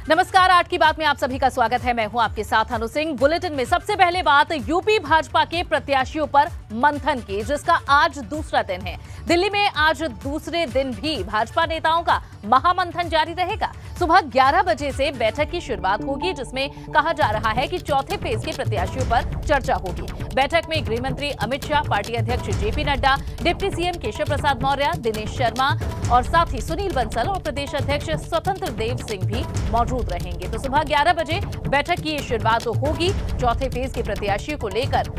नमस्कार, आज की बात में आप सभी का स्वागत है। मैं हूं आपके साथ अनु सिंह। बुलेटिन में सबसे पहले बात यूपी भाजपा के प्रत्याशियों पर मंथन की, जिसका आज दूसरा दिन है। दिल्ली में आज दूसरे दिन भी भाजपा नेताओं का महामंथन जारी रहेगा। सुबह 11 बजे से बैठक की शुरुआत होगी, जिसमें कहा जा रहा है कि चौथे फेज के प्रत्याशियों पर चर्चा होगी। बैठक में गृह मंत्री अमित शाह, पार्टी अध्यक्ष जेपी नड्डा, डिप्टी सीएम केशव प्रसाद मौर्य, दिनेश शर्मा और साथ ही सुनील बंसल और प्रदेश अध्यक्ष स्वतंत्र देव सिंह भी मौजूद रहेंगे। तो सुबह 11 बजे बैठक की शुरुआत होगी। चौथे फेज के प्रत्याशियों को लेकर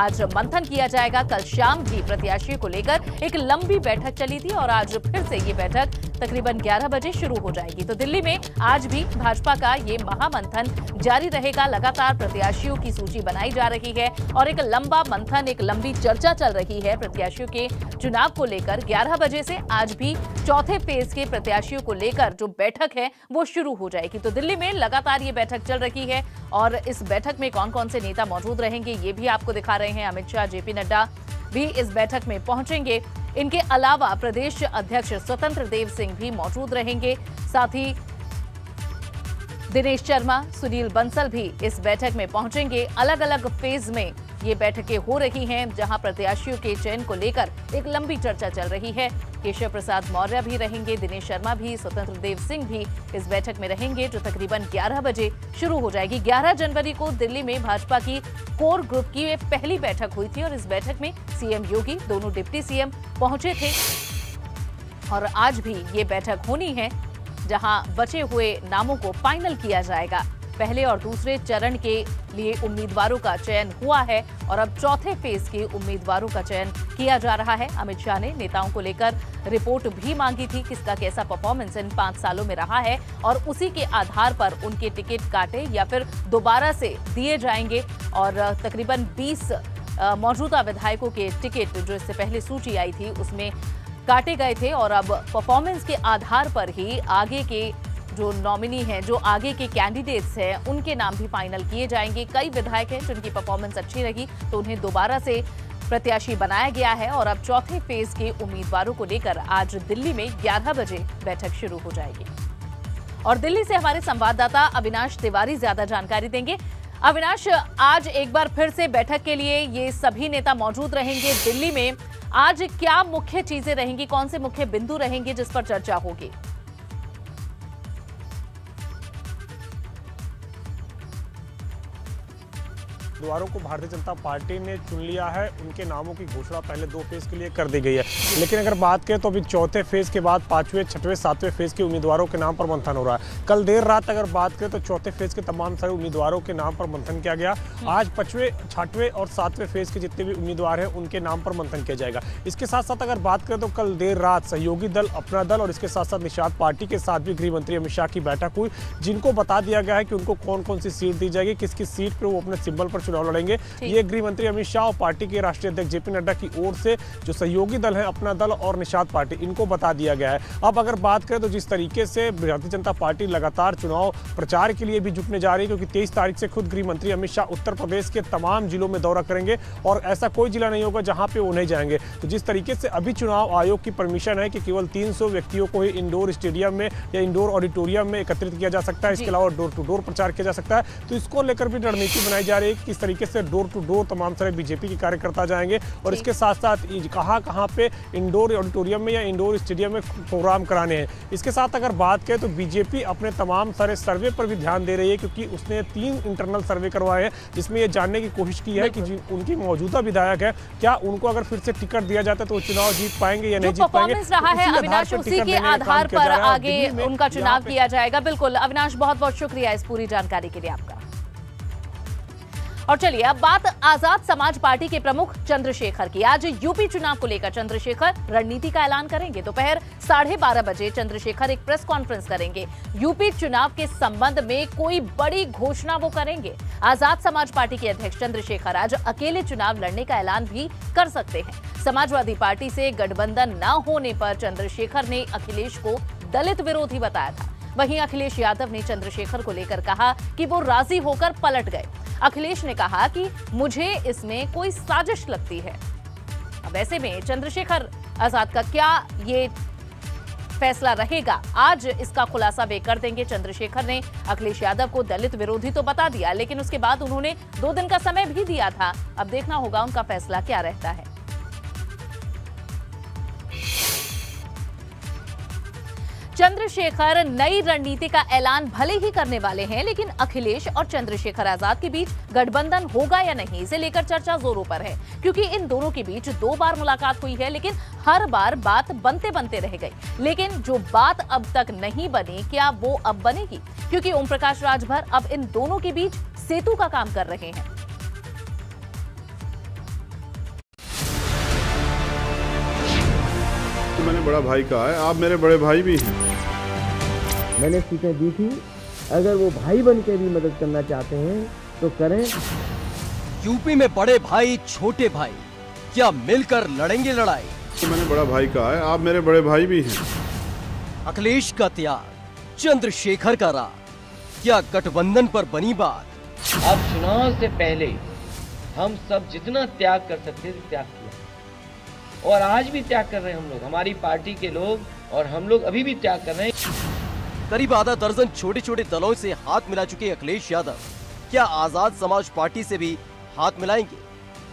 आज मंथन किया जाएगा। कल शाम भी प्रत्याशियों को लेकर एक लंबी बैठक चली थी और आज फिर से ये बैठक तकरीबन 11 बजे शुरू हो जाएगी। तो दिल्ली में आज भी भाजपा का ये महामंथन जारी रहेगा। लगातार प्रत्याशियों की सूची बनाई जा रही है और एक लंबा मंथन, एक लंबी चर्चा चल रही है प्रत्याशियों के चुनाव को लेकर। 11 बजे से आज भी चौथे फेज के प्रत्याशियों को लेकर जो बैठक है वो शुरू हो जाएगी। तो दिल्ली में लगातार ये बैठक चल रही है और इस बैठक में कौन कौन से नेता मौजूद रहेंगे ये भी आपको दिखा रहे हैं। अमित शाह, जेपी नड्डा भी इस बैठक में पहुंचेंगे। इनके अलावा प्रदेश अध्यक्ष स्वतंत्र देव सिंह भी मौजूद रहेंगे। साथ ही दिनेश शर्मा, सुनील बंसल भी इस बैठक में पहुंचेंगे। अलग अलग फेज में ये बैठकें हो रही हैं, जहां प्रत्याशियों के चयन को लेकर एक लंबी चर्चा चल रही है। केशव प्रसाद मौर्य भी रहेंगे, दिनेश शर्मा भी, स्वतंत्र देव सिंह भी इस बैठक में रहेंगे, जो तकरीबन 11 बजे शुरू हो जाएगी। 11 जनवरी को दिल्ली में भाजपा की कोर ग्रुप की पहली बैठक हुई थी और इस बैठक में सीएम योगी, दोनों डिप्टी सीएम पहुंचे थे और आज भी ये बैठक होनी है, जहां बचे हुए नामों को फाइनल किया जाएगा। पहले और दूसरे चरण के लिए उम्मीदवारों का चयन हुआ है और अब चौथे फेज के उम्मीदवारों का चयन किया जा रहा है। अमित शाह ने नेताओं को लेकर रिपोर्ट भी मांगी थी, किसका कैसा परफॉर्मेंस इन 5 सालों में रहा है और उसी के आधार पर उनके टिकट काटे या फिर दोबारा से दिए जाएंगे। और तकरीबन 20 मौजूदा विधायकों के टिकट जो इससे पहले सूची आई थी उसमें काटे गए थे और अब परफॉर्मेंस के आधार पर ही आगे के जो नॉमिनी हैं, जो आगे के कैंडिडेट्स हैं, उनके नाम भी फाइनल किए जाएंगे। कई विधायक हैं जिनकी परफॉर्मेंस अच्छी रही तो उन्हें दोबारा से प्रत्याशी बनाया गया है और अब चौथे फेज के उम्मीदवारों को लेकर आज दिल्ली में 11 बजे बैठक शुरू हो जाएगी। और दिल्ली से हमारे संवाददाता अविनाश तिवारी ज्यादा जानकारी देंगे। अविनाश, आज एक बार फिर से बैठक के लिए ये सभी नेता मौजूद रहेंगे दिल्ली में। आज क्या मुख्य चीजें रहेंगी, कौन से मुख्य बिंदु रहेंगे जिस पर चर्चा होगी? उम्मीदवारों को भारतीय जनता पार्टी ने चुन लिया है। उनके नामों की घोषणा पहले 2 फेज के लिए कर दी गई है, लेकिन अगर बात करें तो अभी चौथे फेज के बाद 5वें, 6वें, 7वें फेज के उम्मीदवारों के नाम पर मंथन हो रहा है। कल देर रात अगर बात करें तो चौथे फेज के तमाम सारे उम्मीदवारों के नाम पर मंथन किया गया। आज 5वें, 6वें और 7वें फेज के जितने भी उम्मीदवार हैं उनके नाम पर मंथन किया जाएगा। इसके साथ साथ अगर बात करें तो कल देर रात सहयोगी दल, अपना दल और इसके साथ साथ निषाद पार्टी के साथ भी गृह मंत्री अमित शाह की बैठक हुई, जिनको बता दिया गया है कि उनको कौन कौन सी सीट दी जाएगी, किस किस सीट पर वो अपने सिंबल पर चुनाव लड़ेंगे। ये गृह मंत्री अमित शाह और पार्टी के राष्ट्रीय अध्यक्ष जेपी नड्डा की ओर से जो सहयोगी दल है, अपना दल और निषाद पार्टी, इनको बता दिया गया है। अब अगर बात करें तो जिस तरीके से भारतीय जनता पार्टी लगातार चुनाव प्रचार के लिए भी जुटने जा रही है, क्योंकि 23 तारीख से खुद गृह मंत्री अमित शाह उत्तर प्रदेश के तमाम जिलों में दौरा करेंगे और ऐसा कोई जिला नहीं होगा जहां पे वो नहीं जाएंगे। तो जिस तरीके से अभी चुनाव आयोग की परमिशन है कि केवल 300 व्यक्तियों को ही इंडोर स्टेडियम में या इंडोर ऑडिटोरियम में एकत्रित किया जा सकता है, इसके अलावा डोर टू डोर प्रचार किया जा सकता है। तो इसको लेकर भी रणनीति बनाई जा रही है, किस तरीके से डोर टू डोर तमाम सारे बीजेपी के कार्यकर्ता जाएंगे और इसके साथ साथ कहां पे इंडोर ऑडिटोरियम में या इंडोर स्टेडियम में प्रोग्राम कराने हैं। इसके साथ अगर बात करें तो बीजेपी अपने तमाम सारे सर्वे पर भी ध्यान दे रही है, क्योंकि उसने 3 इंटरनल सर्वे करवाए हैं, जिसमें यह जानने की कोशिश की है कि उनकी मौजूदा विधायक है, क्या उनको अगर फिर से टिकट दिया जाता है तो चुनाव जीत पाएंगे या नहीं जीत पाएंगे। रहा है अविनाश, उसी के आधार पर आगे उनका चुनाव किया जाएगा। बिल्कुल अविनाश, बहुत बहुत शुक्रिया इस पूरी जानकारी के लिए आपका। और चलिए अब बात आजाद समाज पार्टी के प्रमुख चंद्रशेखर की। आज यूपी चुनाव को लेकर चंद्रशेखर रणनीति का ऐलान करेंगे। दोपहर 12:30 बजे चंद्रशेखर एक प्रेस कॉन्फ्रेंस करेंगे। यूपी चुनाव के संबंध में कोई बड़ी घोषणा वो करेंगे। आजाद समाज पार्टी के अध्यक्ष चंद्रशेखर आज अकेले चुनाव लड़ने का ऐलान भी कर सकते हैं। समाजवादी पार्टी से गठबंधन न होने पर चंद्रशेखर ने अखिलेश को दलित विरोधी बताया था। वहीं अखिलेश यादव ने चंद्रशेखर को लेकर कहा कि वो राजी होकर पलट गए। अखिलेश ने कहा कि मुझे इसमें कोई साजिश लगती है। अब ऐसे में चंद्रशेखर आजाद का क्या ये फैसला रहेगा? आज इसका खुलासा वे कर देंगे। चंद्रशेखर ने अखिलेश यादव को दलित विरोधी तो बता दिया, लेकिन उसके बाद उन्होंने 2 दिन का समय भी दिया था। अब देखना होगा उनका फैसला क्या रहता है। चंद्रशेखर नई रणनीति का ऐलान भले ही करने वाले हैं, लेकिन अखिलेश और चंद्रशेखर आजाद के बीच गठबंधन होगा या नहीं, इसे लेकर चर्चा जोरों पर है। क्योंकि इन दोनों के बीच 2 बार मुलाकात हुई है, लेकिन हर बार बात बनते बनते रह गई। लेकिन जो बात अब तक नहीं बनी, क्या वो अब बनेगी? क्योंकि ओम प्रकाश राजभर अब इन दोनों के बीच सेतु का काम कर रहे हैं। तो मैंने बड़ा भाई कहा है, आप मेरे बड़े भाई भी हैं। मैंने सीटें दी थी, अगर वो भाई बन के भी मदद करना चाहते हैं तो करें। यूपी में बड़े भाई छोटे भाई क्या मिलकर लड़ेंगे लड़ाई? तो मैंने बड़ा भाई कहा है, आप मेरे बड़े भाई भी हैं। अखिलेश का त्याग, चंद्रशेखर का राग, क्या गठबंधन पर बनी बात? अब चुनाव से पहले हम सब जितना त्याग कर सकते थे त्याग किया, और आज भी त्याग कर रहे हैं हम लोग, हमारी पार्टी के लोग, और हम लोग अभी भी त्याग कर रहे हैं। करीब आधा दर्जन छोटे छोटे दलों से हाथ मिला चुके अखिलेश यादव क्या आजाद समाज पार्टी से भी हाथ मिलाएंगे?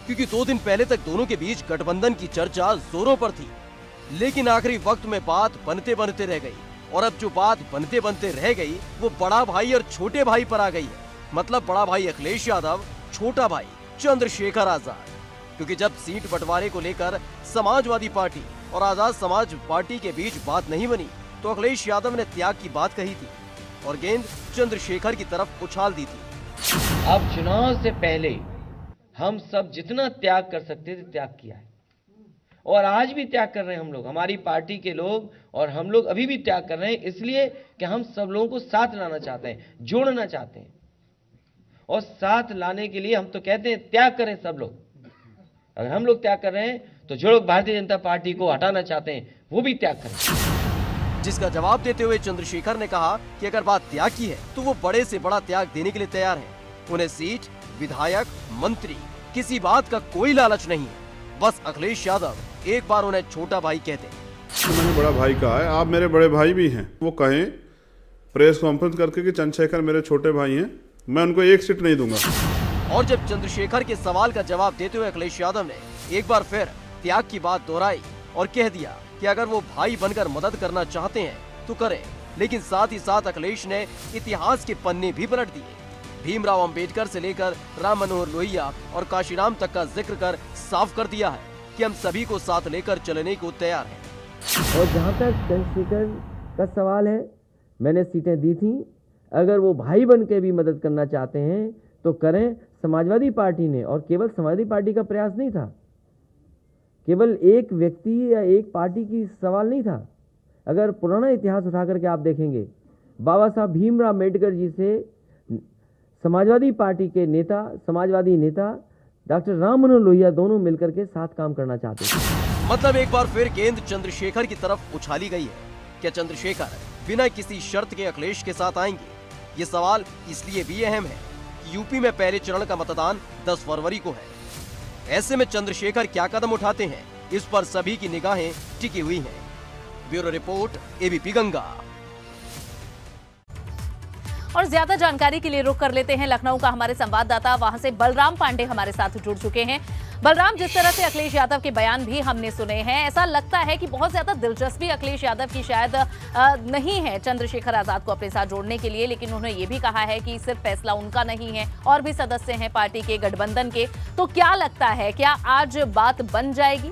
क्योंकि 2 दिन पहले तक दोनों के बीच गठबंधन की चर्चा जोरों पर थी, लेकिन आखिरी वक्त में बात बनते बनते रह गई। और अब जो बात बनते बनते रह गई वो बड़ा भाई और छोटे भाई पर आ गई है। मतलब बड़ा भाई अखिलेश यादव, छोटा भाई चंद्रशेखर आजाद। क्योंकि जब सीट बंटवारे को लेकर समाजवादी पार्टी और आजाद समाज पार्टी के बीच बात नहीं बनी, तो अखिलेश यादव ने त्याग की बात कही थी और गेंद चंद्रशेखर की तरफ उछाल दी थी। अब चुनाव से पहले हम सब जितना त्याग कर सकते थे त्याग किया है, और आज भी त्याग कर रहे हैं हम लोग, हमारी पार्टी के लोग, और हम लोग अभी भी त्याग कर रहे हैं, इसलिए कि हम सब लोगों को साथ लाना चाहते हैं, जोड़ना चाहते हैं। और साथ लाने के लिए हम तो कहते हैं त्याग करें सब लोग। अगर हम लोग त्याग कर रहे हैं तो जो लोग भारतीय जनता पार्टी को हटाना चाहते हैं वो भी त्याग करें। जिसका जवाब देते हुए चंद्रशेखर ने कहा कि अगर बात त्याग की है तो वो बड़े से बड़ा त्याग देने के लिए तैयार है। उन्हें सीट, विधायक, मंत्री, किसी बात का कोई लालच नहीं है। बस अखिलेश यादव एक बार उन्हें छोटा भाई कहते हैं। तो मैंने बड़ा भाई कहा है, आप मेरे बड़े भाई भी हैं। वो कहें प्रेस कॉन्फ्रेंस करके कि चंद्रशेखर मेरे छोटे भाई हैं, मैं उनको 1 सीट नहीं दूंगा। और जब चंद्रशेखर के सवाल का जवाब देते हुए अखिलेश यादव ने एक बार फिर त्याग की बात दोहराई और कह दिया कि अगर वो भाई बनकर मदद करना चाहते हैं तो करें, लेकिन साथ ही साथ अखिलेश ने इतिहास के पन्ने भी पलट दिए। भीमराव अंबेडकर से लेकर राम मनोहर लोहिया और काशीराम तक का जिक्र कर साफ कर दिया है कि हम सभी को साथ लेकर चलने को तैयार हैं। और जहाँ तक चंद्रशेखर का सवाल है, मैंने सीटें दी थी, अगर वो भाई बन के भी मदद करना चाहते हैं तो करें। समाजवादी पार्टी ने, और केवल समाजवादी पार्टी का प्रयास नहीं था, केवल एक व्यक्ति या एक पार्टी की सवाल नहीं था। अगर पुराना इतिहास उठा करके आप देखेंगे, बाबा साहब भीमराव अम्बेडकर जी से समाजवादी पार्टी के नेता, समाजवादी नेता डॉक्टर राम मनोहर लोहिया दोनों मिलकर के साथ काम करना चाहते थे। मतलब एक बार फिर गेंद चंद्रशेखर की तरफ उछाली गई है। क्या चंद्रशेखर बिना किसी शर्त के अखिलेश के साथ आएंगे? ये सवाल इसलिए भी अहम है कि यूपी में पहले चरण का मतदान 10 फरवरी को है। ऐसे में चंद्रशेखर क्या कदम उठाते हैं, इस पर सभी की निगाहें टिकी हुई हैं। Bureau report, ABP Ganga. और ज्यादा जानकारी के लिए रुख कर लेते हैं लखनऊ का हमारे संवाददाता, वहां से बलराम पांडे हमारे साथ जुड़ चुके हैं। बलराम, जिस तरह से अखिलेश यादव के बयान भी हमने सुने हैं, ऐसा लगता है कि बहुत ज्यादा दिलचस्पी अखिलेश यादव की शायद नहीं है चंद्रशेखर आजाद को अपने साथ जोड़ने के लिए, लेकिन उन्होंने ये भी कहा है कि सिर्फ फैसला उनका नहीं है, और भी सदस्य हैं पार्टी के गठबंधन के। तो क्या लगता है, क्या आज बात बन जाएगी?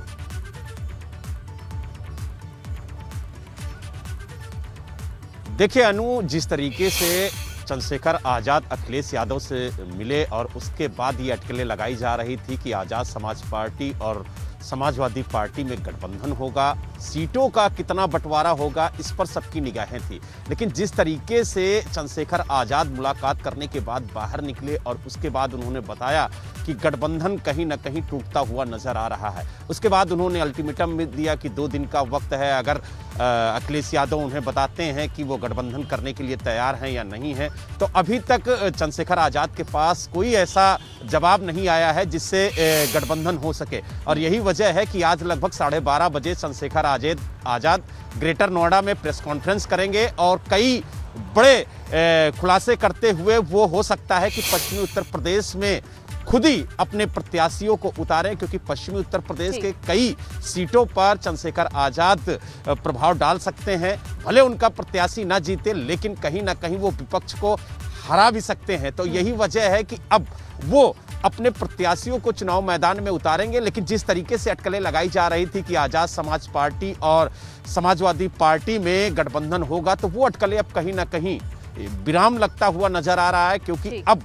देखिए अनु, जिस तरीके से चंद्रशेखर आजाद अखिलेश यादव से मिले और उसके बाद ये अटकलें लगाई जा रही थी कि आजाद समाज पार्टी और समाजवादी पार्टी में गठबंधन होगा, सीटों का कितना बंटवारा होगा, इस पर सबकी निगाहें थी। लेकिन जिस तरीके से चंद्रशेखर आजाद मुलाकात करने के बाद बाहर निकले और उसके बाद उन्होंने बताया कि गठबंधन कहीं ना कहीं टूटता हुआ नजर आ रहा है। उसके बाद उन्होंने अल्टीमेटम दिया कि 2 दिन का वक्त है, अगर अखिलेश यादव उन्हें बताते हैं कि वो गठबंधन करने के लिए तैयार हैं या नहीं है। तो अभी तक चंद्रशेखर आजाद के पास कोई ऐसा जवाब नहीं आया है जिससे गठबंधन हो सके, और यही वजह वजह है कि आज लगभग 12:30 बजे चंद्रशेखर आजाद ग्रेटर नोएडा में प्रेस कॉन्फ्रेंस करेंगे और कई बड़े खुलासे करते हुए वो हो सकता है कि पश्चिमी उत्तर प्रदेश में खुद ही अपने प्रत्याशियों को उतारें, क्योंकि पश्चिमी उत्तर प्रदेश के कई सीटों पर चंद्रशेखर आजाद प्रभाव डाल सकते हैं। भले उनका प्रत्याशी ना जीते, लेकिन कहीं ना कहीं वो विपक्ष को हरा भी सकते हैं। तो यही वजह है कि अब वो अपने प्रत्याशियों को चुनाव मैदान में उतारेंगे। लेकिन जिस तरीके से अटकलें लगाई जा रही थी कि आजाद समाज पार्टी और समाजवादी पार्टी में गठबंधन होगा, तो वो अटकलें अब कहीं ना कहीं विराम लगता हुआ नजर आ रहा है, क्योंकि अब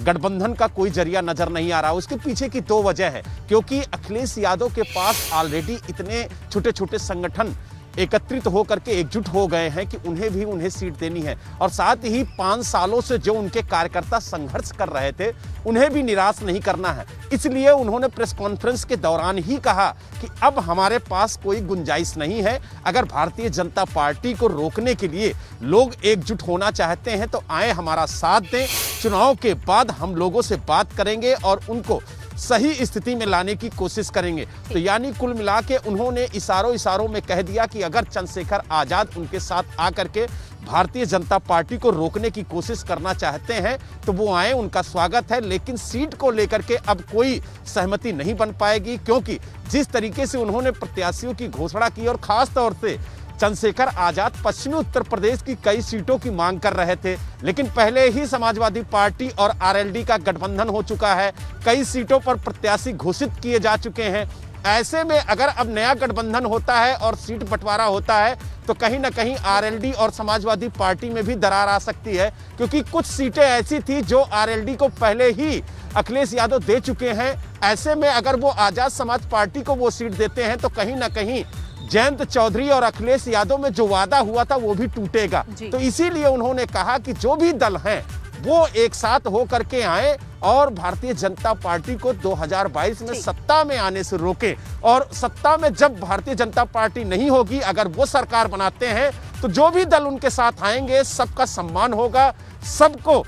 गठबंधन का कोई जरिया नजर नहीं आ रहा। उसके पीछे की दो वजह है, क्योंकि अखिलेश यादव के पास ऑलरेडी इतने छोटे छोटे संगठन एकत्रित होकर के एकजुट हो गए हैं कि उन्हें सीट देनी है, और साथ ही 5 सालों से जो उनके कार्यकर्ता संघर्ष कर रहे थे उन्हें भी निराश नहीं करना है। इसलिए उन्होंने प्रेस कॉन्फ्रेंस के दौरान ही कहा कि अब हमारे पास कोई गुंजाइश नहीं है। अगर भारतीय जनता पार्टी को रोकने के लिए लोग एकजुट होना चाहते हैं तो आए हमारा साथ दें। चुनाव के बाद हम लोगों से बात करेंगे और उनको सही स्थिति में लाने की कोशिश करेंगे। तो यानी कुल मिला के उन्होंने इशारों में कह दिया कि अगर चंद्रशेखर आजाद उनके साथ आकर के भारतीय जनता पार्टी को रोकने की कोशिश करना चाहते हैं तो वो आए, उनका स्वागत है। लेकिन सीट को लेकर के अब कोई सहमति नहीं बन पाएगी, क्योंकि जिस तरीके से उन्होंने प्रत्याशियों की घोषणा की और खास तौर से चंद्रशेखर आजाद पश्चिमी उत्तर प्रदेश की कई सीटों की मांग कर रहे थे, लेकिन पहले ही समाजवादी पार्टी और आरएलडी का गठबंधन हो चुका है। कई सीटों पर प्रत्याशी घोषित किए जा चुके हैं। ऐसे में अगर अब नया गठबंधन होता है और सीट बंटवारा होता है तो कहीं ना कहीं आरएलडी और समाजवादी पार्टी में भी दरार आ सकती है, क्योंकि कुछ सीटें ऐसी थी जो आरएलडी को पहले ही अखिलेश यादव दे चुके हैं। ऐसे में अगर वो आजाद समाज पार्टी को वो सीट देते हैं तो कहीं ना कहीं जयंत चौधरी और अखिलेश यादव में जो वादा हुआ था वो भी टूटेगा। तो इसीलिए उन्होंने कहा कि जो भी दल हैं वो एक साथ हो करके आए और भारतीय जनता पार्टी को 2022 में सत्ता में आने से रोके। और सत्ता में जब भारतीय जनता पार्टी नहीं होगी, अगर वो सरकार बनाते हैं तो जो भी दल उनके साथ आएंगे सबका सम्मान होगा, सबको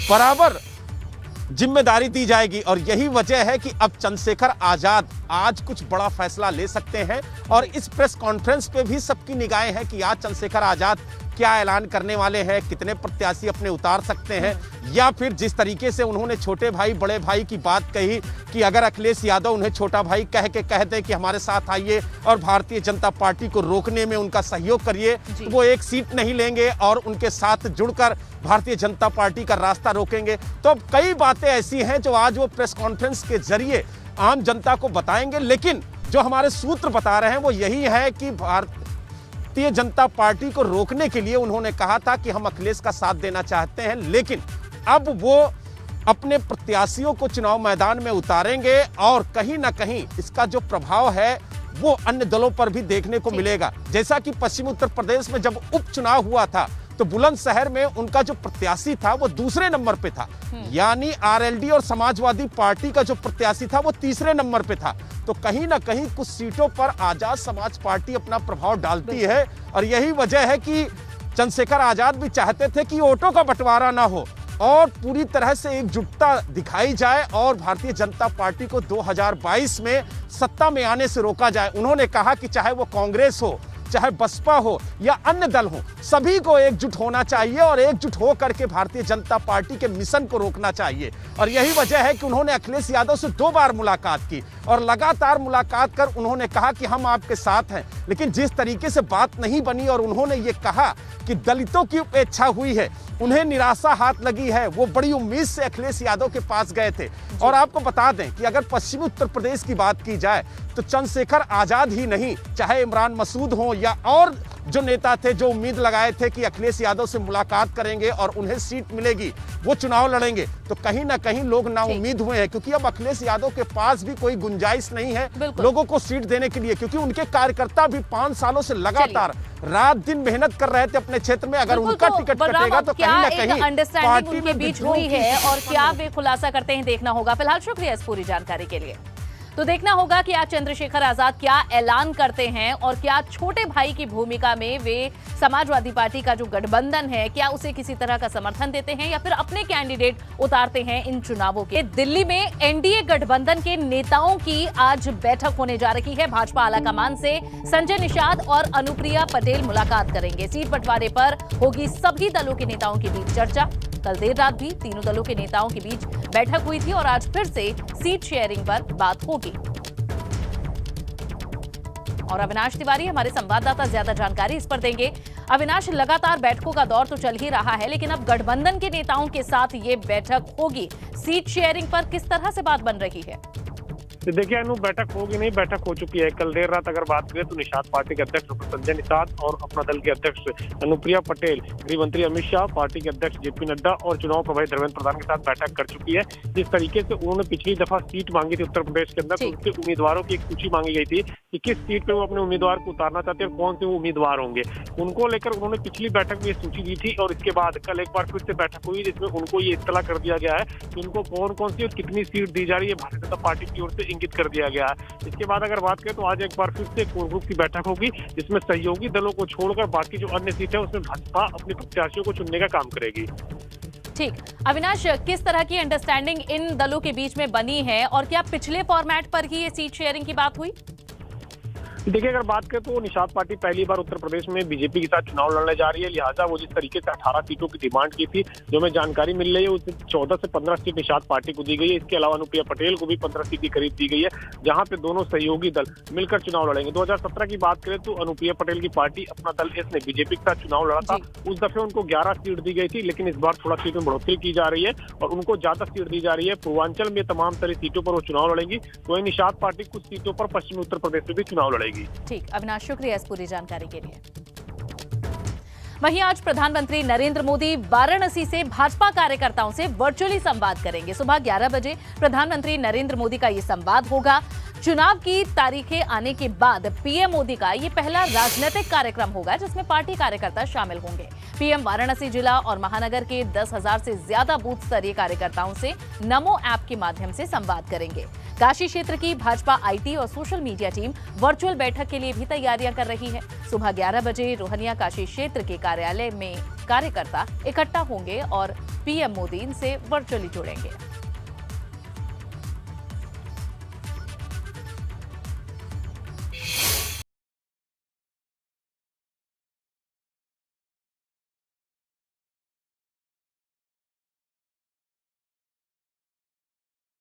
बराबर जिम्मेदारी दी जाएगी। और यही वजह है कि अब चंद्रशेखर आजाद आज कुछ बड़ा फैसला ले सकते हैं। और इस प्रेस कॉन्फ्रेंस पे भी सबकी निगाहें हैं कि आज चंद्रशेखर आजाद क्या ऐलान करने वाले हैं, कितने प्रत्याशी अपने उतार सकते हैं, या फिर जिस तरीके से उन्होंने छोटे भाई बड़े भाई की बात कही कि अगर अखिलेश यादव उन्हें छोटा भाई कह दें कि हमारे साथ आइए और भारतीय जनता पार्टी को रोकने में उनका सहयोग करिए, तो वो एक सीट नहीं लेंगे और उनके साथ जुड़कर भारतीय जनता पार्टी का रास्ता रोकेंगे। तो अब कई बातें ऐसी हैं जो आज वो प्रेस कॉन्फ्रेंस के जरिए आम जनता को बताएंगे। लेकिन जो हमारे सूत्र बता रहे हैं वो यही है कि भारतीय जनता पार्टी को रोकने के लिए उन्होंने कहा था कि हम अखिलेश का साथ देना चाहते हैं, लेकिन अब वो अपने प्रत्याशियों को चुनाव मैदान में उतारेंगे और कहीं ना कहीं इसका जो प्रभाव है वो अन्य दलों पर भी देखने को मिलेगा। जैसा कि पश्चिमी उत्तर प्रदेश में जब उपचुनाव हुआ था तो बुलंदशहर में उनका जो प्रत्याशी था वो दूसरे नंबर पे था, यानी आरएलडी और समाजवादी पार्टी का जो प्रत्याशी था वो तीसरे नंबर पे था। तो कहीं ना कहीं कुछ सीटों पर आजाद समाज पार्टी अपना प्रभाव डालती है। और यही वजह है कि चंद्रशेखर आजाद भी चाहते थे कि वोटों का बंटवारा ना हो और पूरी तरह से एकजुटता दिखाई जाए और भारतीय जनता पार्टी को 2022 में सत्ता में आने से रोका जाए। उन्होंने कहा कि चाहे वो कांग्रेस हो, चाहे बसपा हो या अन्य दल हो, सभी को एकजुट होना चाहिए और एकजुट हो करके भारतीय जनता पार्टी के मिशन को रोकना चाहिए। और यही वजह है कि उन्होंने अखिलेश यादव से 2 बार मुलाकात की और लगातार मुलाकात कर उन्होंने कहा कि हम आपके साथ हैं। लेकिन जिस तरीके से बात नहीं बनी और उन्होंने ये कहा कि दलितों की उपेक्षा हुई है, उन्हें निराशा हाथ लगी है, वो बड़ी उम्मीद से अखिलेश यादव के पास गए थे। और आपको बता दें कि अगर पश्चिमी उत्तर प्रदेश की बात की जाए तो चंद्रशेखर आजाद ही नहीं, चाहे इमरान मसूद हो या और जो नेता थे जो उम्मीद लगाए थे कि अखिलेश यादव से मुलाकात करेंगे और उन्हें सीट मिलेगी, वो चुनाव लड़ेंगे, तो कहीं ना कहीं लोग नाउम्मीद हुए हैं। क्योंकि अब अखिलेश यादव के पास भी कोई गुंजाइश नहीं है लोगों को सीट देने के लिए, क्योंकि उनके कार्यकर्ता भी 5 सालों से लगातार रात दिन मेहनत कर रहे थे अपने क्षेत्र में। अगर उनका टिकट कटेगा तो कहीं ना कहीं अंडरस्टैंडिंग उनके बीच हुई है और क्या वे खुलासा करते हैं देखना होगा। फिलहाल शुक्रिया इस पूरी जानकारी के लिए। तो देखना होगा कि आज चंद्रशेखर आजाद क्या ऐलान करते हैं और क्या छोटे भाई की भूमिका में वे समाजवादी पार्टी का जो गठबंधन है क्या उसे किसी तरह का समर्थन देते हैं या फिर अपने कैंडिडेट उतारते हैं इन चुनावों के। दिल्ली में एनडीए गठबंधन के नेताओं की आज बैठक होने जा रही है। भाजपा आलाकमान से संजय निषाद और अनुप्रिया पटेल मुलाकात करेंगे। सीट बंटवारे पर होगी सभी दलों के नेताओं के बीच चर्चा। कल देर रात भी तीनों दलों के नेताओं के बीच बैठक हुई थी और आज फिर से सीट शेयरिंग पर बात होगी। और अविनाश तिवारी हमारे संवाददाता ज्यादा जानकारी इस पर देंगे। अविनाश, लगातार बैठकों का दौर तो चल ही रहा है, लेकिन अब गठबंधन के नेताओं के साथ ये बैठक होगी। सीट शेयरिंग पर किस तरह से बात बन रही है? देखिए अनु, बैठक होगी नहीं, बैठक हो चुकी है। कल देर रात अगर बात करें तो निषाद पार्टी के अध्यक्ष डॉक्टर संजय निषाद और अपना दल के अध्यक्ष अनुप्रिया पटेल, गृह मंत्री अमित शाह, पार्टी के अध्यक्ष जेपी नड्डा और चुनाव प्रभारी धर्मेंद्र प्रधान के साथ बैठक कर चुकी है। जिस तरीके से उन्होंने पिछली दफा सीट मांगी थी उत्तर प्रदेश के अंदर, तो उसके उम्मीदवारों की एक सूची मांगी गई थी कि किस सीट पे वो अपने उम्मीदवार को उतारना चाहते हैं और कौन से वो उम्मीदवार होंगे। उनको लेकर उन्होंने पिछली बैठक में ये सूची दी थी और इसके बाद कल एक बार फिर से बैठक हुई जिसमें उनको ये इत्तला कर दिया गया है कि उनको कौन कौन सी और कितनी सीट दी जा रही है, भारतीय जनता पार्टी की ओर से इंगित कर दिया गया है। इसके बाद अगर बात करें तो आज एक बार फिर से कोर ग्रुप की बैठक होगी जिसमें सहयोगी दलों को छोड़कर बाकी जो अन्य सीटें उसमें भाजपा अपने प्रत्याशियों को चुनने का काम करेगी। ठीक, अविनाश, किस तरह की अंडरस्टैंडिंग इन दलों के बीच में बनी है और क्या पिछले फॉर्मेट पर ही ये सीट शेयरिंग की बात हुई? देखिए अगर बात करें तो निषाद पार्टी पहली बार उत्तर प्रदेश में बीजेपी के साथ चुनाव लड़ने जा रही है, लिहाजा वो जिस तरीके से 18 सीटों की डिमांड की थी, जो हमें जानकारी मिल रही है उसमें 14 से 15 सीट निषाद पार्टी को दी गई है। इसके अलावा अनुप्रिया पटेल को भी 15 सीट की करीब दी गई है, जहां पे दोनों सहयोगी दल मिलकर चुनाव लड़ेंगे। 2017 की बात करें तो अनुप्रिया पटेल की पार्टी अपना दल एस ने बीजेपी के साथ चुनाव लड़ा था। उस दफे उनको 11 सीट दी गई थी, लेकिन इस बार थोड़ा सीट में बढ़ोतरी की जा रही है और उनको ज्यादा सीट दी जा रही है। पूर्वांचल में तमाम सारी सीटों पर वो चुनाव लड़ेंगी, वहीं निषाद पार्टी कुछ सीटों पर पश्चिमी उत्तर प्रदेश में भी चुनाव लड़ेगी। ठीक, शुक्रिया इस पूरी जानकारी के लिए। वहीं आज प्रधानमंत्री नरेंद्र मोदी वाराणसी से भाजपा कार्यकर्ताओं से वर्चुअली संवाद करेंगे। सुबह 11 बजे प्रधानमंत्री नरेंद्र मोदी का ये संवाद होगा। चुनाव की तारीखें आने के बाद पीएम मोदी का ये पहला राजनीतिक कार्यक्रम होगा जिसमें पार्टी कार्यकर्ता शामिल होंगे। पीएम वाराणसी जिला और महानगर के 10,000 से ज्यादा बूथ स्तरीय कार्यकर्ताओं से नमो ऐप के माध्यम से संवाद करेंगे। काशी क्षेत्र की भाजपा आईटी और सोशल मीडिया टीम वर्चुअल बैठक के लिए भी तैयारियां कर रही है। सुबह 11 बजे रोहनिया काशी क्षेत्र के कार्यालय में कार्यकर्ता इकट्ठा होंगे और पीएम मोदी इनसे वर्चुअली जुड़ेंगे।